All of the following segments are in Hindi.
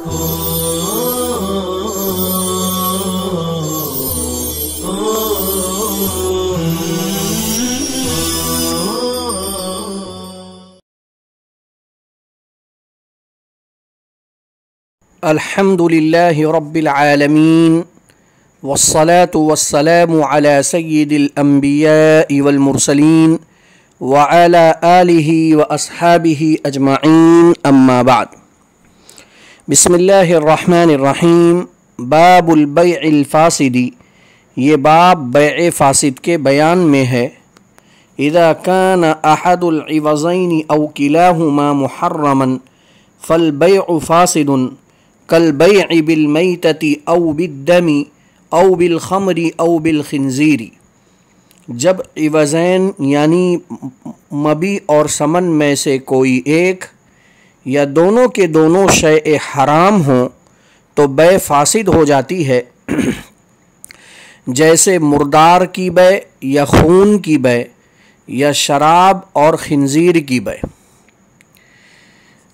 अल्हम्दुलिल्लाहि रब्बिल आलमीन वस्सलातु वस्सलामु अला सय्यिदिल अंबियाइ वल मुरसलीन व अला आलिहि व अस्हाबिहि अजमाइन अम्मा बाद। बिस्मिल्लाहिर रहमानिर रहीम। बाबुल बैइल फासिदी, ये बाब बैअ फासिद के बयान में है। इज़ा कान अहदुल इवज़ैनि औ किलाहुमा मुहर्रमन फल बैअ फासिदुन कल बैअ बिल मैतति औ बिद्दमी औ बिल खमरी औ बिल खिंजीरी। जब इवज़ैन यानी मबी और समन में से कोई एक या दोनों के दोनों शय हराम हों तो बै फासिद हो जाती है, जैसे मुर्दार की बै या खून की बै या शराब और खिंजीर की बै।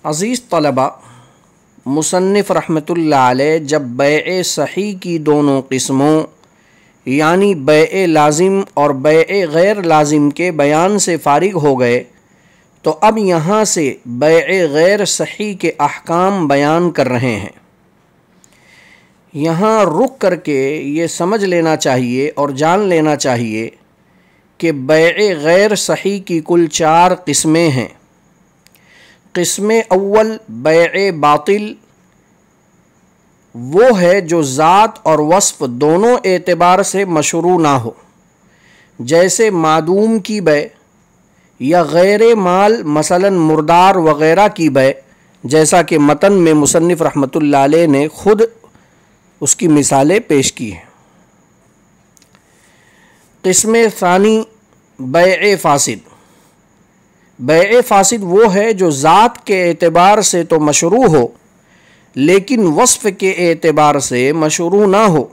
अज़ीज़ तलबा, मुसन्निफ़ रहमतुल्लाह अलैह जब बैअ सही की दोनों किस्मों यानी बैअ लाजिम और बैअ गैर लाजिम के बयान से फारिग हो गए तो अब यहाँ से बैअ गैर सही के अहकाम बयान कर रहे हैं। यहाँ रुक करके ये समझ लेना चाहिए और जान लेना चाहिए कि बैअ गैर सही की कुल 4 किस्में हैं। किस्म अव्वल बैअ बातिल, वो है जो ज़ात और वस्फ़ दोनों एतबार से मशरू ना हो, जैसे मादूम की बै या गैर माल मसलन मुर्दार वग़ैरह की बै, जैसा कि मतन में मुसन्निफ़ रहमतुल्लाह अलैह ने ख़ुद उसकी मिसालें पेश की हैं। किस्म सानी बैअ फासिद, बैअ फासिद वो है जो ज़ात के एतबार से तो मशरू हो लेकिन वस्फ़ के एतबार से मशरू ना हो,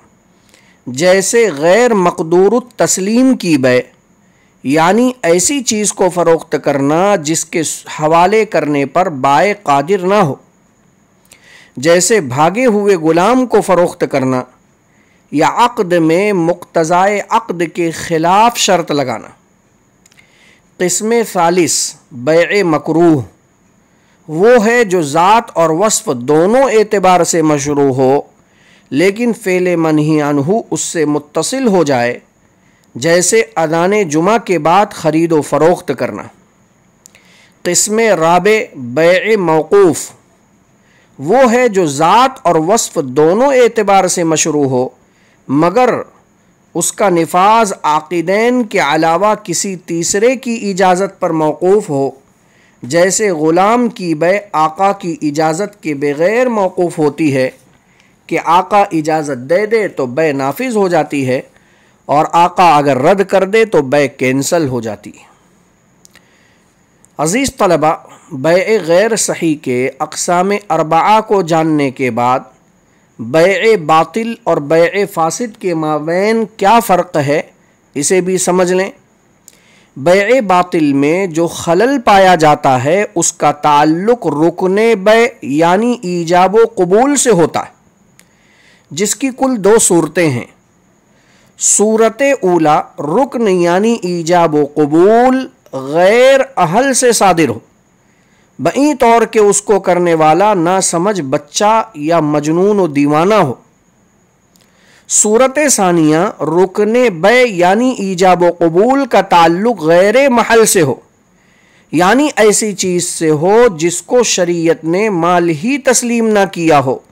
जैसे गैर मक़दूरुत तस्लीम की बै यानी ऐसी चीज़ को फ़रोख्त करना जिसके हवाले करने पर बाय कादिर ना हो, जैसे भागे हुए ग़ुलाम को फ़रोख्त करना या अक़्द में मुक़्तज़ाए अक़्द के ख़िलाफ़ शर्त लगाना। किस्म सालिस बैअ मकरूह, वो है जो ज़ात और वस्फ़ दोनों एतबार से मशरू हो लेकिन फ़ेल मनही अन्हु उससे मुत्तसिल हो जाए, जैसे अदाने जुमा के बाद ख़रीद व फ़रोख्त करना। किस्म राबे बैअ मौक़ूफ़, वो है जो ज़ात और वस्फ़ दोनों एतबार से मशरू हो मगर उसका निफाज आक़िदैन के अलावा किसी तीसरे की इजाज़त पर मौक़ूफ़ हो, जैसे ग़ुलाम की बै आका की इजाज़त के बग़ैर मौक़ूफ़ होती है कि आका इजाज़त दे दे तो बै नाफिज हो जाती है और आका अगर रद्द कर दे तो बै कैंसल हो जाती है। अज़ीज़ तलबा, बैअ गैर सही के अक़साम अरबआ को जानने के बाद बैअ बातिल और बैअ फासिद के माबैन क्या फ़र्क है इसे भी समझ लें। बैअ बातिल में जो खलल पाया जाता है उसका ताल्लुक़ रुकने बै यानी ईजाब व क़बूल से होता है, जिसकी कुल 2 सूरतें हैं। सूरत ऊला रुकन यानी ईजाब व क़बूल गैर अहल से सादिर हो, बई तौर के उसको करने वाला ना समझ बच्चा या मजनून व दीवाना हो। सूरत सानिया रुकने बै यानी ईजाब व क़बूल का ताल्लुक़ गैर महल से हो, यानी ऐसी चीज़ से हो जिसको शरीयत ने माल ही तस्लीम ना किया हो,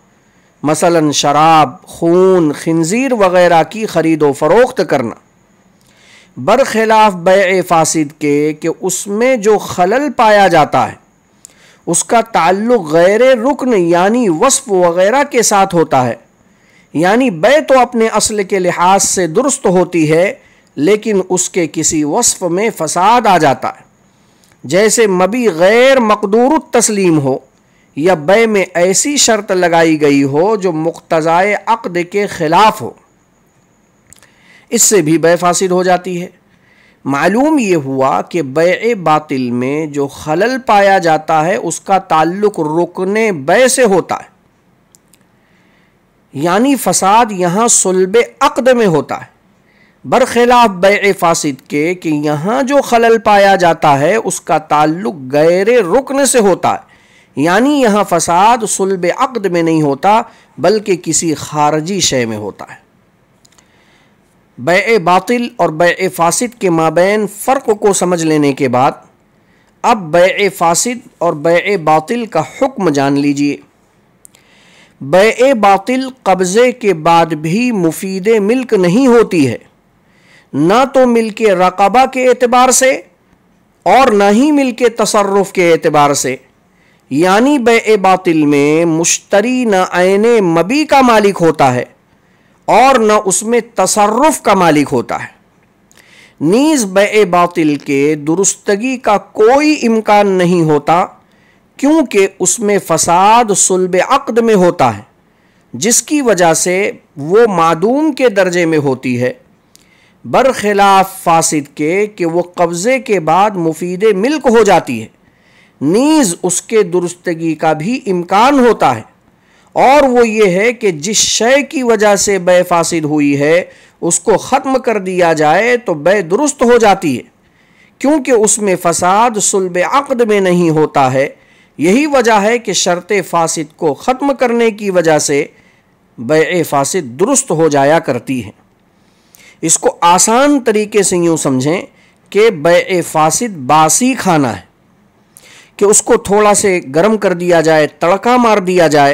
मसलन शराब, खून, खिंजीर वग़ैरह की ख़रीद व फ़रोख्त करना। बरख़िलाफ़ बैअ फासिद के कि उसमें जो खलल पाया जाता है उसका ताल्लुक़ गैर रुकन यानी वस्फ़ वग़ैरह के साथ होता है, यानी बै तो अपने असल के लिहाज से दुरुस्त होती है लेकिन उसके किसी वस्फ़ में फ़साद आ जाता है, जैसे मबी गैर मक़दूरुत तस्लीम हो या बै में ऐसी शर्त लगाई गई हो जो मुक़्तज़ाए अक़्द के ख़िलाफ़ हो, इससे भी बै फासिद हो जाती है। मालूम ये हुआ कि बैअ बातिल में जो खलल पाया जाता है उसका ताल्लुक़ रुकने बै से होता है, यानी फसाद यहाँ सुल्ब अक़्द में होता है, बरखिलाफ बैए फासिद के कि यहाँ जो खलल पाया जाता है उसका ताल्लुक गैर रुकन से होता है, यानी यहाँ फसाद सुल्ब अक़्द में नहीं होता बल्कि किसी खारजी शय में होता है। बैए बातिल और बैए फासिद के माबैन फ़र्क को समझ लेने के बाद अब बैए फासिद और बैए बातिल का हुक्म जान लीजिए। बैए बातिल कब्ज़े के बाद भी मुफीद मिल्क नहीं होती है, ना तो मिल्क रक़बा के एतबार से और ना ही मिल्क तसर्रुफ़ के एतबार से, यानी बैए बातिल में मुश्तरी न ऐने मबी का मालिक होता है और न उसमें तसर्रुफ़ का मालिक होता है। नीज़ बैए बातिल के दुरुस्तगी का कोई इम्कान नहीं होता क्योंकि उसमें फ़साद सुल्ब अक़्द में होता है, जिसकी वजह से वो मादूम के दर्जे में होती है, बरखिलाफ फासिद के कि वो कब्ज़े के बाद मुफीद मिल्क हो जाती है। नीज़ उसके दुरुस्तगी का भी इम्कान होता है और वो ये है कि जिस शय की वजह से बै फासिद हुई है उसको ख़त्म कर दिया जाए तो बै दुरुस्त हो जाती है, क्योंकि उसमें फ़साद सुल्ब अक़्द में नहीं होता है। यही वजह है कि शर्त फासिद को ख़त्म करने की वजह से बैए फासिद दुरुस्त हो जाया करती है। इसको आसान तरीके से यूँ समझें कि बैए फासिद बासी खाना है कि उसको थोड़ा से गर्म कर दिया जाए, तड़का मार दिया जाए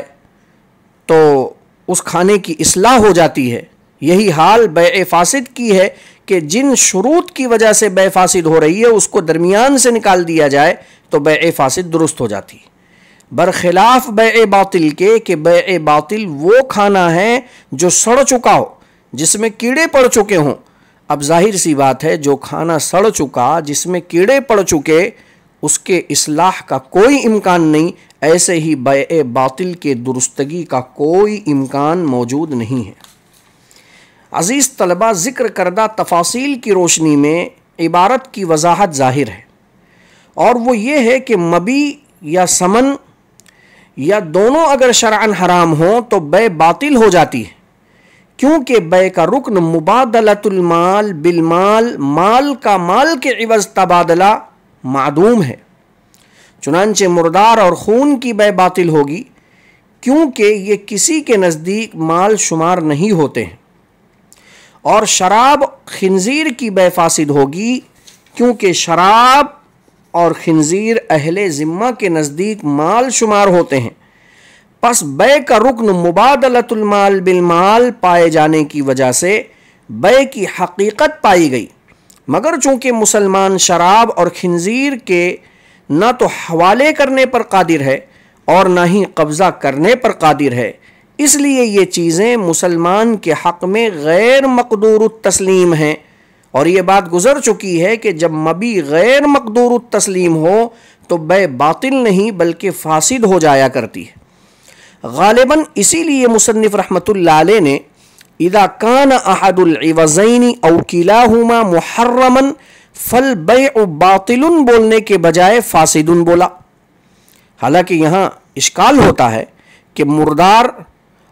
तो उस खाने की इस्लाह हो जाती है। यही हाल बैए फासिद की है कि जिन शुरूत की वजह से बै फासिद हो रही है उसको दरमियान से निकाल दिया जाए तो बैए फासिद दुरुस्त हो जाती है, बरखिलाफ बैए बातिल के कि बैए बातिल वो खाना है जो सड़ चुका हो, जिसमें कीड़े पड़ चुके हों। अब जाहिर सी बात है जो खाना सड़ चुका, जिसमें कीड़े पड़ चुके, उसके इस्लाह का कोई इम्कान नहीं। ऐसे ही बैए बातिल के दुरुस्तगी का कोई इम्कान मौजूद नहीं है। अज़ीज़ तलबा, ज़िक्र करदा तफासील की रोशनी में इबारत की वजाहत ज़ाहिर है और वो ये है कि मबी या समन या दोनों अगर शरअन हराम हो तो बै बातिल हो जाती है, क्योंकि बै का रुकन मुबादलतुल माल बिल माल, माल का माल के इवज़ तबादला मादूम है। चुनांचे मुर्दार और खून की बै बातिल होगी क्योंकि ये किसी के नज़दीक माल शुमार नहीं होते हैं, और शराब खिंजीर की बै फासिद होगी क्योंकि शराब और खिंजीर अहले ज़िम्मा के नज़दीक माल शुमार होते हैं। पस बै का रुकन मुबादलतुल माल बिल माल पाए जाने की वजह से बै की हकीकत पाई गई, मगर चूँकि मुसलमान शराब और खिंजीर के न तो हवाले करने पर कादिर है और न ही कब्ज़ा करने पर कादिर है, इसलिए ये चीज़ें मुसलमान के हक़ में गैर मक़दूर तस्लीम हैं। और ये बात गुज़र चुकी है कि जब मबी गैर मक़दूर तस्लीम हो तो बै बातिल नहीं बल्कि फासिद हो जाया करती है। गालिबन इसीलिए मुसन्निफ़ रहमतुल्लाह अलैह ने इदा कान अहदुल इवज़ैनि औ किलाहुमा मुहर्रमन फल बैउ बातिलुन बोलने के बजाय फासिदुन बोला। हालांकि यहाँ इश्काल होता है कि मुर्दार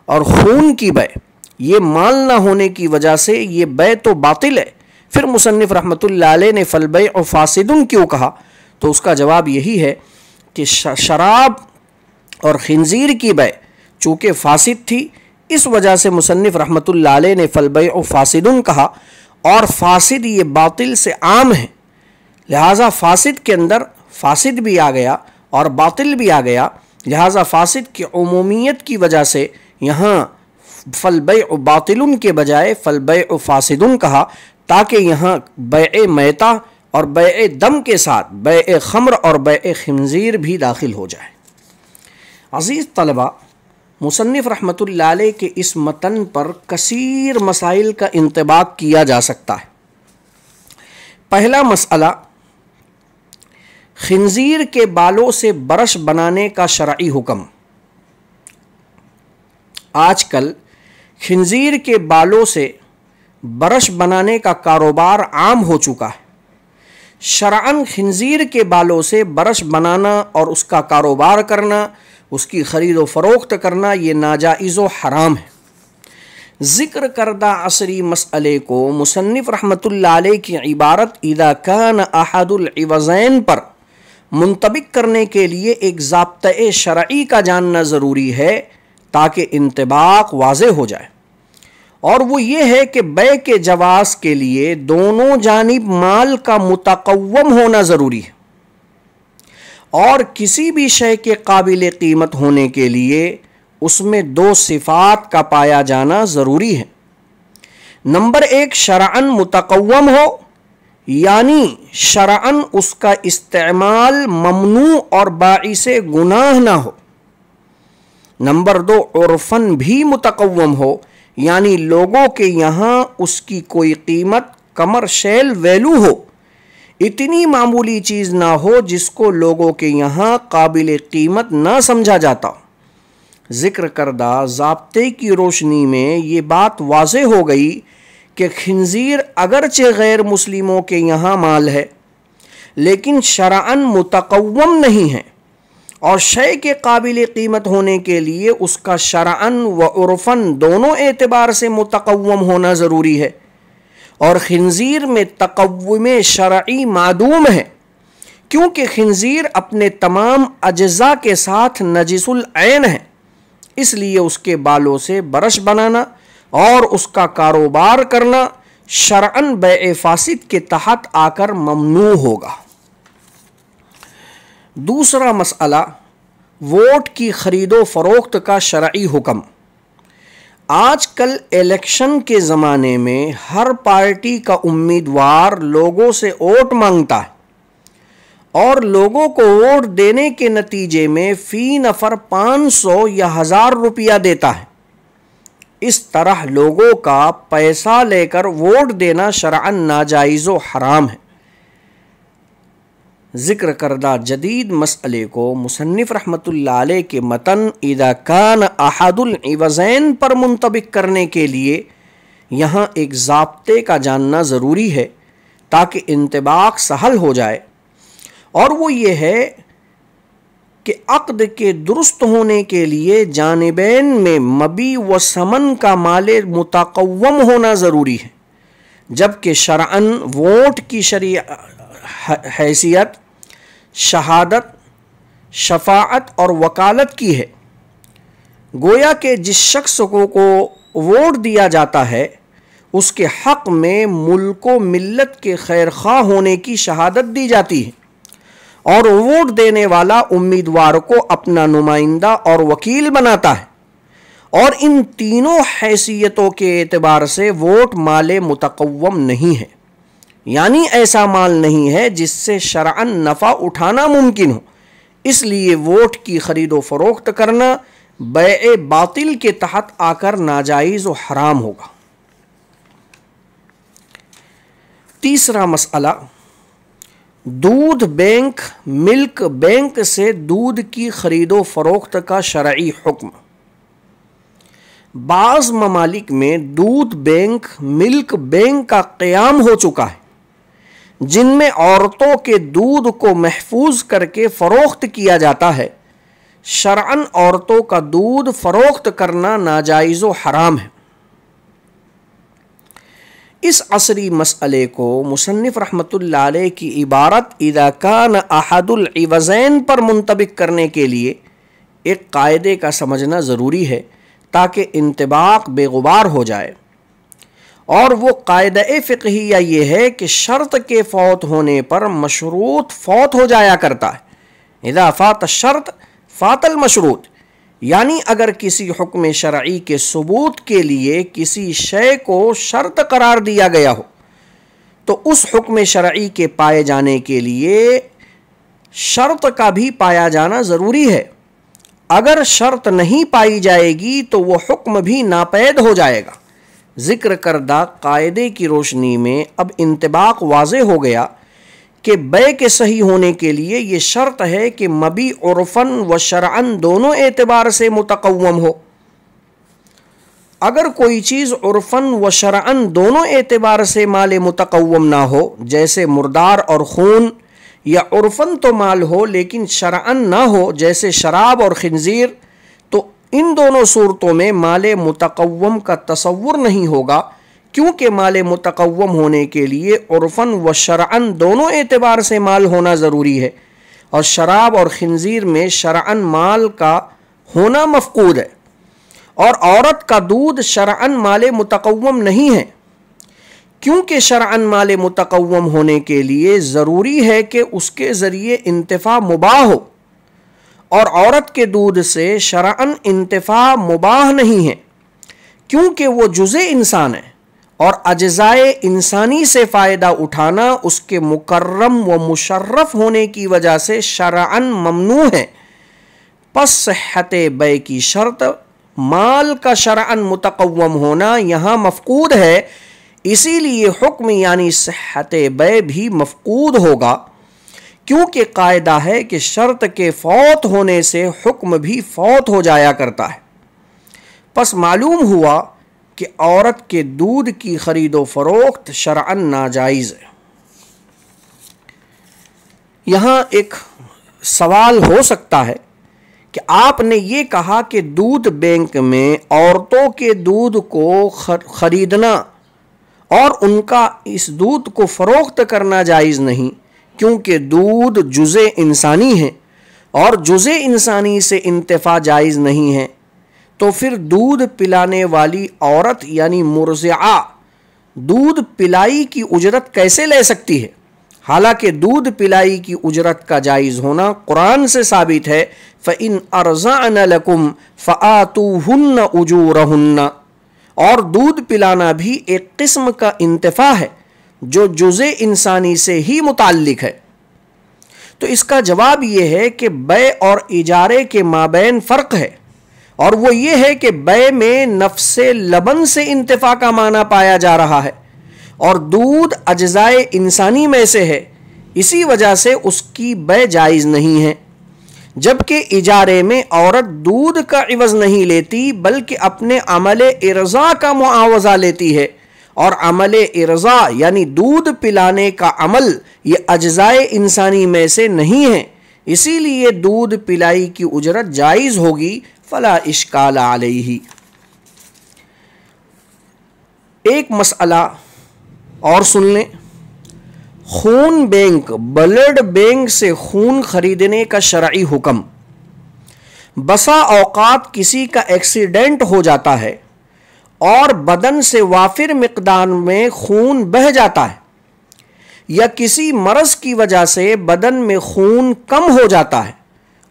और खून की बै ये माल ना होने की वजह से ये बै तो बातिल है, फिर मुसन्निफ़ रहमतुल्लाह अलैह ने फल बैउ फासिदुन क्यों कहा? तो उसका जवाब यही है कि शराब और खिंजीर की बै चूँकि फासिद थी, इस वजह से मुसन्निफ़ रहमतुल्लाह अलैह ने फल बैउ फासिदुन कहा, और फासिद ये बातिल से आम है, लिहाजा फासिद के अंदर फासिद भी आ गया और बातिल भी आ गया। लिहाजा फासिद की उमूमियत की वजह से यहाँ फल बैउ बातिलुन के बजाय फल बैउ फासिदुन कहा, ताकि यहाँ बैए मैता और बैए दम के साथ बैए खम्र और बैए खिंजीर भी दाखिल हो जाए। अज़ीज़ तलबा, मुसन्निफ़ रहमतुल्लाह अलैह के इस मतन पर कसीर मसाइल का इंतबाक किया जा सकता है। पहला मसला, खिंजीर के बालों से ब्रश बनाने का शरई हुक्म। आजकल खिंजीर के बालों से ब्रश बनाने का कारोबार आम हो चुका है। शरअन खिंजीर के बालों से ब्रश बनाना और उसका कारोबार करना, उसकी ख़रीद व फ़रोख्त करना, ये नाजाइज़ व हराम है। ज़िक्र करदा असरी मसअले को मुसन्निफ़ रहमतुल्लाह अलैह की इबारत इज़ा कान अहदुल इवज़ैन पर मुंतबिक करने के लिए एक ज़ाब्ता-ए शरई का जानना ज़रूरी है ताकि इंतबाक वाज़ेह हो जाए, और वो ये है कि बै के जवाज़ के लिए दोनों जानिब माल का मुतक़व्वम होना ज़रूरी है, और किसी भी शय के काबिल कीमत होने के लिए उसमें दो सिफ़ात का पाया जाना ज़रूरी है। नंबर एक, शरअन मुतक़व्वम हो, यानी शरअन उसका इस्तेमाल ममनू और बाइसे गुनाह ना हो। नंबर दो, उर्फन भी मुतक़व्वम हो, यानी लोगों के यहाँ उसकी कोई कीमत कमर्शियल वैल्यू हो, इतनी मामूली चीज़ ना हो जिसको लोगों के यहाँ काबिल कीमत ना समझा जाता। ज़िक्र करदा ज़ाब्ते की रोशनी में ये बात वाज़ेह हो गई कि खिंजीर अगरचे गैर मुस्लिमों के यहाँ माल है, लेकिन शरअन मुतक़व्वम नहीं है, और शय के काबिल कीमत होने के लिए उसका शरअन व उर्फन दोनों एतबार से मुतक़व्वम होना ज़रूरी है, और खिंजीर में तक़व्वुम शरई मादूम है, क्योंकि खिंजीर अपने तमाम अज्ज़ा के साथ नजिसुल ऐन है, इसलिए उसके बालों से ब्रश बनाना और उसका कारोबार करना शरअन बै फासिद के तहत आकर ममनू होगा। दूसरा मसला, वोट की खरीदो फरोख्त का शरई हुक्म। आजकल इलेक्शन के ज़माने में हर पार्टी का उम्मीदवार लोगों से वोट मांगता है, और लोगों को वोट देने के नतीजे में फ़ी नफ़र 500 या 1000 रुपया देता है। इस तरह लोगों का पैसा लेकर वोट देना शरअन नाजायज़ व हराम है। ज़िक्र करदा जदीद मसअले को मुसन्निफ़ रहमतुल्लाह अलैह के मतन इज़ा कान अहदुल इवज़ैन पर मुंतबिक करने के लिए यहाँ एक ज़ाब्ते का जानना ज़रूरी है ताकि इंतबाक सहल हो जाए, और वो ये है कि अक़्द के दुरुस्त होने के लिए जानिबैन में मबी व समन का माले मुतक़व्वम होना ज़रूरी है, जबकि शरअन वोट की शरई हैसियत शहादत, शफाअत और वकालत की है। गोया के जिस शख्स को वोट दिया जाता है उसके हक़ में मुल्क व मिल्लत के खैर ख़्वाह होने की शहादत दी जाती है, और वोट देने वाला उम्मीदवार को अपना नुमाइंदा और वकील बनाता है, और इन तीनों हैसियतों के एतबार से वोट माले मुतक़व्वम नहीं है, यानी ऐसा माल नहीं है जिससे शरअन नफ़ा उठाना मुमकिन हो, इसलिए वोट की खरीदो फरोख्त करना बै बातिल के तहत आकर नाजायज़ व हराम होगा। तीसरा मसला, दूध बैंक मिल्क बैंक से दूध की खरीदो फरोख्त का शरई हुक्म। बाज़ ममालिक में दूध बैंक मिल्क बैंक का क़याम हो चुका है, जिनमें औरतों के दूध को महफूज करके फ़रोख्त किया जाता है। शरअन औरतों का दूध फ़रोख्त करना नाजायज़ व हराम है। इस असरी मसअले को मुसन्निफ़ रहमतुल्लाह अलैह की इबारत इज़ा कान अहदुल इवज़ैन पर मुंतबिक करने के लिए एक कायदे का समझना ज़रूरी है ताकि इंतबाक बेगुबार हो जाए, और वो कायदा फ़िक़हिया ये है कि शर्त के फ़ौत होने पर मशरूत फ़ौत हो जाया करता है। इज़ा फ़ात शर्त फ़ातल मशरूत, यानी अगर किसी हुक्म शरई के सबूत के लिए किसी शय को शर्त करार दिया गया हो तो उस हुक्म शरई के पाए जाने के लिए शर्त का भी पाया जाना ज़रूरी है। अगर शर्त नहीं पाई जाएगी तो वो हुक्म भी नापैद हो जाएगा। ज़िक्र करदा कायदे की रोशनी में अब इंतबाक वाज़ेह हो गया कि बै के सही होने के लिए ये शर्त है कि मबी उर्फन व शरअन दोनों एतबार से मुतक़व्वम हो। अगर कोई चीज़ उर्फन व शरअन दोनों एतबार से माले मुतक़व्वम ना हो, जैसे मुर्दार और खून, या उर्फन तो माल हो लेकिन शरअन ना हो, जैसे शराब और खिंजीर, तो इन दोनों सूरतों में माले मुतकव्वम का तसव्वुर नहीं होगा, क्योंकि माले मुतकव्वम होने के लिए उर्फन व शरअन दोनों एतबार से माल होना ज़रूरी है, और शराब और खिंजीर में शरअन माल का होना मफकूद है, और औरत का दूध शरअन माले मुतकव्वम नहीं है, क्योंकि शरअन माले मुतकव्वम होने के लिए ज़रूरी है कि उसके ज़रिए इंतिफा मुबाह हो, और औरत के दूध से शरअन इंतिफा मुबाह नहीं है, क्योंकि वो जुज़े इंसान है और अज्ज़ाए इंसानी से फ़ायदा उठाना उसके मुकर्रम व मुशर्रफ होने की वजह से शरअन ममनू है। पस सेहत बै की शर्त माल का शरअन मुतकव्वम होना यहाँ मफकूद है, इसीलिए हुक्म यानी सेहत बै भी मफकूद होगा, क्योंकि कायदा है कि शर्त के फौत होने से हुक्म भी फौत हो जाया करता है। पस मालूम हुआ कि औरत के दूध की खरीदो फरोख्त शरअन नाजायज़ है। यहाँ एक सवाल हो सकता है कि आपने ये कहा कि दूध बैंक में औरतों के दूध को खरीदना और उनका इस दूध को फरोख्त करना जायज़ नहीं, क्योंकि दूध जुज़े इंसानी है और जुज़े इंसानी से इंतिफा जायज़ नहीं है, तो फिर दूध पिलाने वाली औरत यानी मुर्ज़िआ दूध पिलाई की उजरत कैसे ले सकती है? हालांकि दूध पिलाई की उजरत का जायज़ होना कुरान से साबित है, फ़इन अर्ज़अन लकुम फ़आतूहुन्न उजूरहुन्न, और दूध पिलाना भी एक किस्म का इंतिफा है जो जुज़े इंसानी से ही मुताल्लिक है। तो इसका जवाब यह है कि बै और इजारे के माबैन फ़र्क है, और वो ये है कि बै में नफ्से लबन से इंतिफा का माना पाया जा रहा है और दूध अज्ज़ाए इंसानी में से है, इसी वजह से उसकी बै जायज़ नहीं है, जबकि इजारे में औरत दूध का इवज़ नहीं लेती बल्कि अपने अमले इर्ज़ा का मुआवजा लेती है, और अमले इर्ज़ा यानी दूध पिलाने का अमल ये अज्ज़ाए इंसानी में से नहीं है, इसीलिए दूध पिलाई की उजरत जायज़ होगी, फला इश्काल अलैहि। एक मसला और सुन लें, खून बैंक ब्लड बैंक से खून खरीदने का शरई हुक्म। बसा औकात किसी का एक्सीडेंट हो जाता है और बदन से वाफिर मिकदार में खून बह जाता है, या किसी मर्ज़ की वजह से बदन में खून कम हो जाता है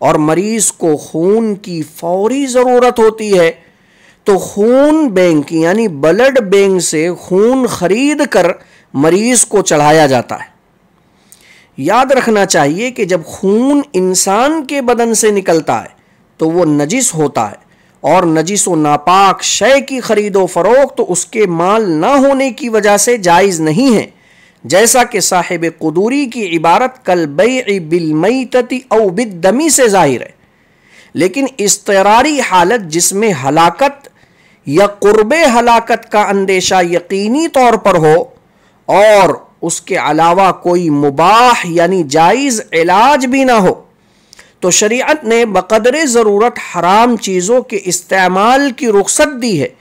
और मरीज़ को खून की फौरी ज़रूरत होती है, तो खून बैंक यानी ब्लड बैंक से खून खरीद कर मरीज़ को चढ़ाया जाता है। याद रखना चाहिए कि जब खून इंसान के बदन से निकलता है तो वो नजिस होता है, और नजिस व नापाक शय की खरीदो फरोख्त तो उसके माल ना होने की वजह से जायज़ नहीं है, जैसा कि साहिब कुदूरी की इबारत कल बैइ बिल मैतती औ बिद्दमी से जाहिर है। लेकिन इस्तरारी हालत जिसमें हलाकत या कुर्बे हलाकत का अंदेशा यकीनी तौर पर हो और उसके अलावा कोई मुबाह यानी जायज़ इलाज भी ना हो, तो शरीयत ने बक़दरे ज़रूरत हराम चीज़ों के इस्तेमाल की रुख्सत दी है।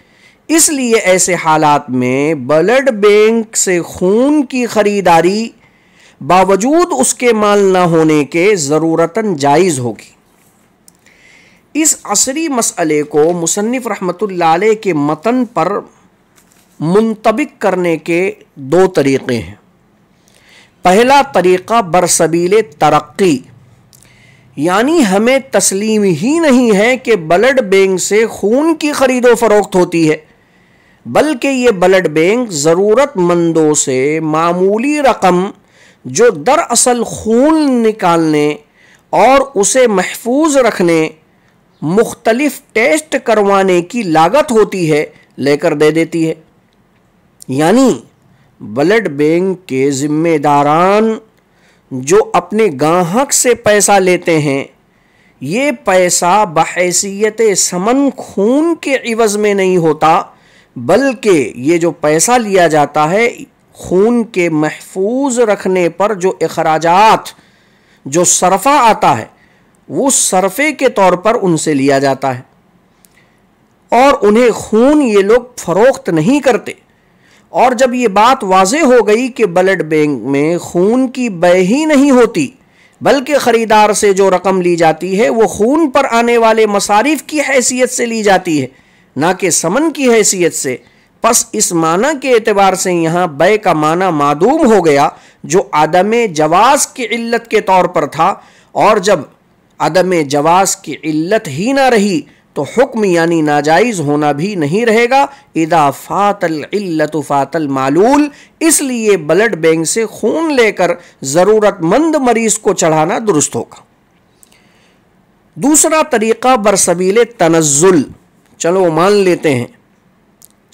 इसलिए ऐसे हालात में ब्लड बैंक से खून की ख़रीदारी बावजूद उसके माल ना होने के ज़रूरतन जायज़ होगी। इस असरी मसले को मुसन्निफ़ रहमतुल्लाह अलैह के मतन पर मुंतबिक करने के दो तरीक़े हैं। पहला तरीक़ा बरसबील तरक्की, यानी हमें तस्लीम ही नहीं है कि ब्लड बैंक से खून की खरीदो फरोख्त होती है, बल्कि ये ब्लड बैंक ज़रूरतमंदों से मामूली रकम जो दरअसल खून निकालने और उसे महफूज रखने, मुख्तलिफ टेस्ट करवाने की लागत होती है, लेकर दे देती है। यानी ब्लड बैंक के ज़िम्मेदारान जो अपने गाहक से पैसा लेते हैं, ये पैसा बहैसियत समन खून के इवज़ में नहीं होता, बल्कि ये जो पैसा लिया जाता है खून के महफूज रखने पर जो अखराजात जो सरफ़ा आता है वो सरफ़े के तौर पर उनसे लिया जाता है। और उन्हें खून ये लोग फरोख्त नहीं करते। और जब ये बात वाज़ेह हो गई कि ब्लड बैंक में खून की बै ही नहीं होती, बल्कि ख़रीदार से जो रकम ली जाती है वो खून पर आने वाले मसारिफ की हैसियत से ली जाती है, ना कि समन की हैसियत से, बस इस माना के एतबार से यहाँ बै का माना मादूम हो गया जो आदम जवाज़ की इल्लत के तौर पर था। और जब आदम जवाज़ की इल्लत ही ना रही तो हुक्म यानी नाजायज़ होना भी नहीं रहेगा। इदा फातल इल्लतु फातल मालूल, इसलिए ब्लड बैंक से खून लेकर ज़रूरतमंद मरीज़ को चढ़ाना दुरुस्त होगा। दूसरा तरीक़ा बरसबील तनज़्ज़ुल, चलो मान लेते हैं,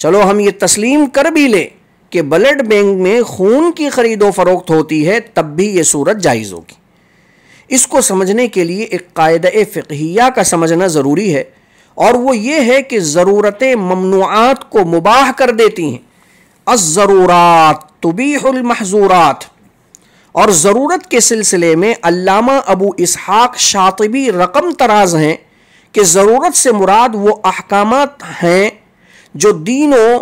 चलो हम ये तस्लीम कर भी लें कि ब्लड बैंक में खून की ख़रीदो फ़रोख्त होती है, तब भी ये सूरत जायज़ होगी। इसको समझने के लिए एक कायदा फ़िक़हिया का समझना ज़रूरी है, और वो ये है कि ज़रूरतें ममनुआत को मुबाह कर देती हैं। अज़्ज़रूरात तुबीहुल महज़ूरात। और ज़रूरत के सिलसिले में अल्लामा अबू इसहाक़ शातिबी रकम तराज हैं कि ज़रूरत से मुराद वो अहकामात हैं जो दीनों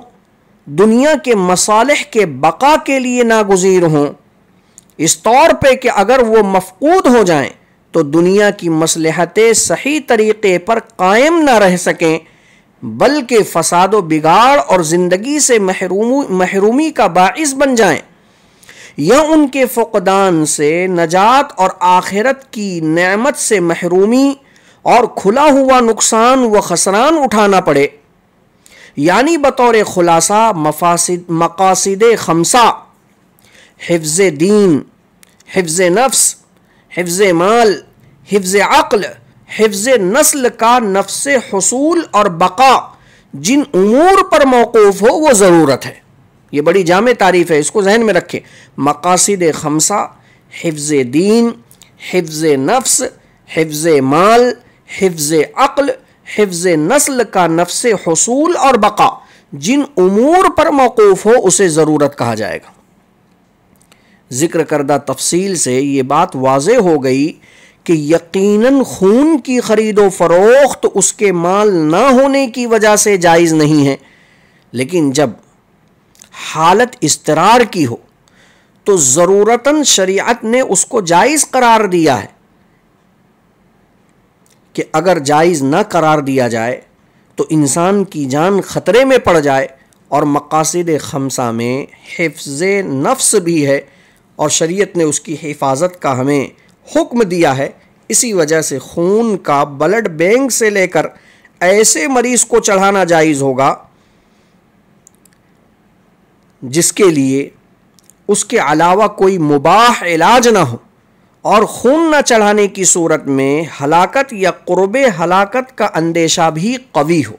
दुनिया के मसालिह के बका के लिए नागुज़ीर हों, इस तौर पे कि अगर वो मफ़कूद हो जाएं तो दुनिया की मसलहतें सही तरीक़े पर कायम ना रह सकें, बल्कि फ़साद व बिगाड़ और ज़िंदगी से महरूमी का बाइस बन जाएं, या उनके फ़ुक़दान से नजात और आखिरत की नेमत से महरूमी और खुला हुआ नुकसान व खसरान उठाना पड़े। यानी बतौर खुलासा मकासिद खमसा, हिफ्ज़ दीन, हिफ्ज़ नफ्स, हिफ्ज़ माल, हिफ्ज़ अक़ल, हिफ्ज़ नस्ल का नफ्स हुसूल और बका जिन उमूर पर मौक़ूफ़ हो वो ज़रूरत है। ये बड़ी जामे तारीफ़ है, इसको जहन में रखें। मकासिद खमसा, हिफ्ज़ दीन, हिफ्ज़ नफ्स, हिफ्ज़ माल, हिफ्ज़ अक़ल, हिफ्ज़ नस्ल का नफ्स हुसूल और बका जिन उमूर पर मौक़ूफ़ हो उसे ज़रूरत कहा जाएगा। ज़िक्र करदा तफसील से ये बात वाज़ेह हो गई कि यकीनन खून की ख़रीदो फ़रोख्त उसके माल ना होने की वजह से जायज़ नहीं है, लेकिन जब हालत इस्तरार की हो तो ज़रूरतन शरीअत ने उसको जायज़ करार दिया है कि अगर जायज़ ना करार दिया जाए तो इंसान की जान ख़तरे में पड़ जाए। और मकासिद खमसा में हिफ्ज़ नफ्स भी है और शरीयत ने उसकी हिफाजत का हमें हुक्म दिया है। इसी वजह से खून का ब्लड बैंक से लेकर ऐसे मरीज़ को चढ़ाना जायज़ होगा जिसके लिए उसके अलावा कोई मुबाह इलाज ना हो, और खून न चढ़ाने की सूरत में हलाकत या क़ुर्बे हलाकत का अंदेशा भी कवी हो।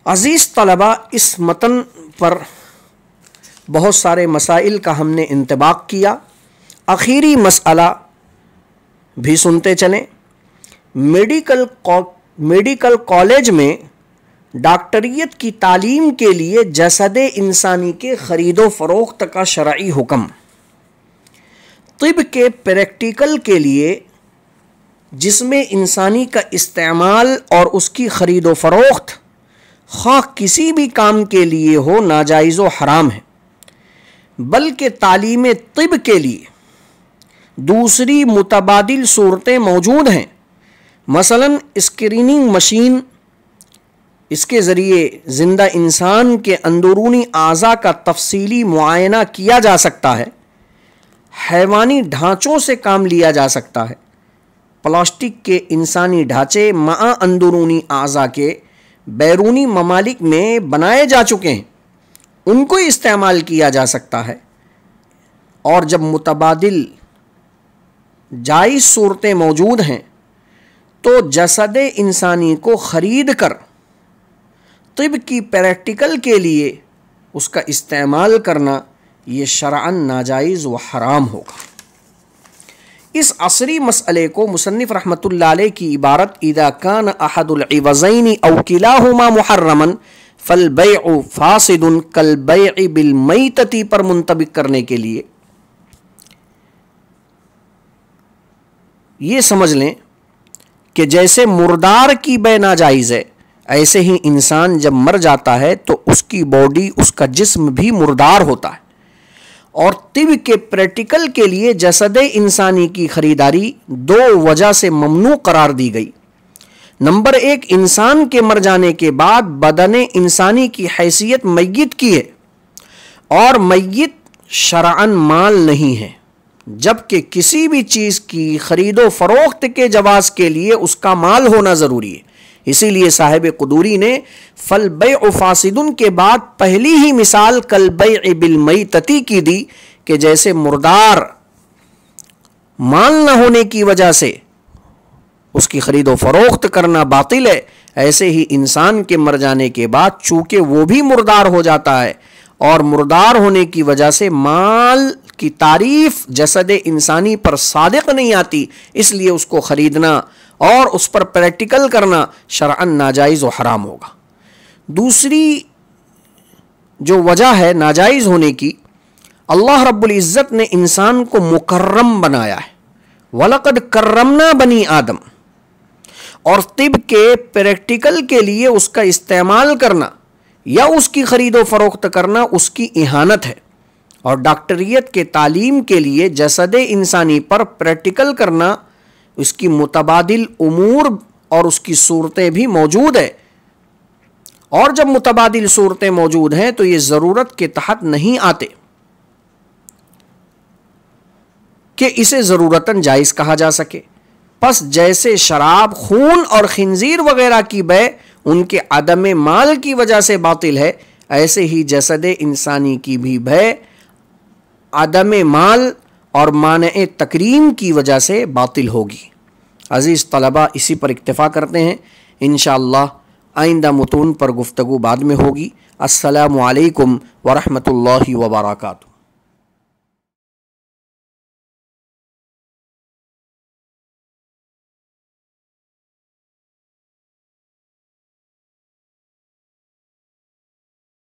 अज़ीज़ तलबा, इस मतन पर बहुत सारे मसाइल का हमने इंतबाक किया। आखिरी मसला भी सुनते चलें। मेडिकल कॉलेज में डॉक्टरियत की तालीम के लिए जसद इंसानी के ख़रीदो फ़रोख्त का शरई हुक्म। तिब के प्रैक्टिकल के लिए जिसमें इंसानी का इस्तेमाल और उसकी ख़रीदो फ़रोख्त ख़ाह किसी भी काम के लिए हो नाजायज़ व हराम है, बल्कि तालीम तिब के लिए दूसरी मुतबादिल सूरतें मौजूद हैं। मसलन स्क्रीनिंग मशीन, इसके ज़रिए ज़िंदा इंसान के अंदरूनी आज़ा का तफसीली मुआयना किया जा सकता है। हैवानी ढांचों से काम लिया जा सकता है। प्लास्टिक के इंसानी ढांचे माआ अंदरूनी आज़ा के बैरूनी ममालिक में बनाए जा चुके हैं, उनको इस्तेमाल किया जा सकता है। और जब मुतबादिल जायज़ सूरतें मौजूद हैं तो जसद इंसानी को ख़रीद कर तिब की प्रैक्टिकल के लिए उसका इस्तेमाल करना ये शरअन नाजायज़ व हराम होगा। इस असरी मसले को मुसन्निफ़ रहमतुल्लाह अलैह की इबारत इदा कान अहदुल इवज़ैनि औ किलाहुमा मुहर्रमन फल बैउ फासिदुन कल बैइ बिल मैतती पर मुंतबिक करने के लिए ये समझ लें कि जैसे मुर्दार की बै नाजायज़ है ऐसे ही इंसान जब मर जाता है तो उसकी बॉडी, उसका जिस्म भी मुर्दार होता है। और तिब के प्रैक्टिकल के लिए जसद इंसानी की खरीदारी दो वजह से ममनू करार दी गई। नंबर एक, इंसान के मर जाने के बाद बदन इंसानी की हैसियत मय्यत की है और मय्यत शरअन माल नहीं है, जबकि किसी भी चीज़ की खरीदो फरोख्त के जवाज के लिए उसका माल होना ज़रूरी है। इसीलिए साहिब कुदूरी ने फल बैअ फासिदुन के बाद पहली ही मिसाल कल बैअ बिल मैतती की दी कि जैसे मुर्दार माल न होने की वजह से उसकी खरीदो फरोख्त करना बातिल है, ऐसे ही इंसान के मर जाने के बाद चूंकि वो भी मुर्दार हो जाता है और मुर्दार होने की वजह से माल की तारीफ जसद इंसानी पर सादिक नहीं आती, इसलिए उसको खरीदना और उस पर प्रैक्टिकल करना शरअन नाजायज़ व हराम होगा। दूसरी जो वजह है नाजायज़ होने की, अल्लाह रब्बुल इज़्ज़त ने इंसान को मुकर्रम बनाया है, वलक़द कर्रमना बनी आदम, और तिब के प्रैक्टिकल के लिए उसका इस्तेमाल करना या उसकी खरीदो फरोख्त करना उसकी इहानत है। और डॉक्टरियत के तालीम के लिए जसद इंसानी पर प्रैक्टिकल करना, उसकी मुतबादिल उमूर और उसकी सूरतें भी मौजूद है। और जब मुतबादिल सूरतें मौजूद हैं तो ये ज़रूरत के तहत नहीं आते कि इसे ज़रूरतन जायज़ कहा जा सके। बस जैसे शराब, खून और खिंजीर वगैरह की बै उनके अदम माल की वजह से बातिल है, ऐसे ही जसद इंसानी की भी बै अदम माल और माने तकरीम की वजह से बातिल होगी। अज़ीज़ तलबा, इसी पर इक्तिफ़ा करते हैं। इंशाअल्लाह आइंदा मुतून पर गुफ्तगू बाद में होगी। अस्सलामु अलैकुम व रहमतुल्लाहि व बरकातुहू।